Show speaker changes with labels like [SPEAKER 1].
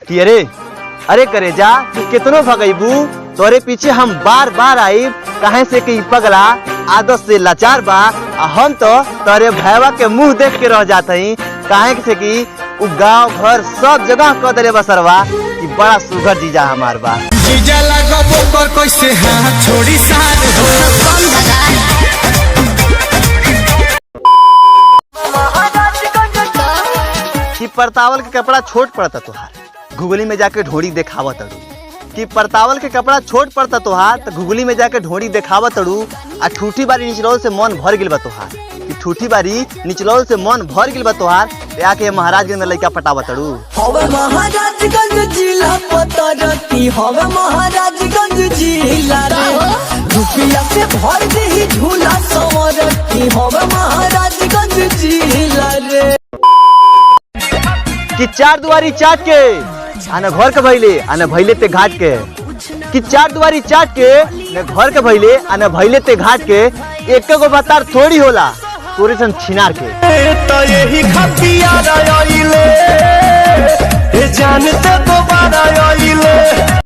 [SPEAKER 1] कि अरे करे जा तू कितनो भगैबू तोरे पीछे हम बार बार आई कहे से कि पगला आदत से लाचार बा। हम तो तोरे भैया के मुंह देख के रह जाते ही कहे से कि उ गांव घर सब जगह कह दे बसरवा कि बड़ा सुघर जीजा हमार बा।
[SPEAKER 2] जीजा लगो बोकर कैसे हाथ छोड़ी साथ
[SPEAKER 1] कि परतावल के कपड़ा छोट पड़ता तुहार घुगली में जाके ढोड़ी देखावा तड़ू कि परतावल के कपड़ा छोट पड़ता तुहार तो घुगली में जाके ढोड़ी देखावा तड़ू। आ ठूठी बारी निचलौल से मन भर गिल बा तुहार कि ठूठी बारी निचलौल से मन भर गिल बा तुहार आके महाराजगंज में लइका पटावा तड़ू।
[SPEAKER 3] हवे महाराजगंज जिला पता रखी हवे महाराजगंज जिला रे रुपया से भर दे झूला सवर की हवे महाराजगंज जिला रे
[SPEAKER 1] कि चार दुआरी चाट के आने घर के भैले आने भैले ते घाट के कि चार दुआरी चाट के ने घर के भैले आने भैले ते घाट के एक गो बतार थोड़ी होला तोरे सन छिनार के
[SPEAKER 2] तो यही खतिया रइले जानते दोबारा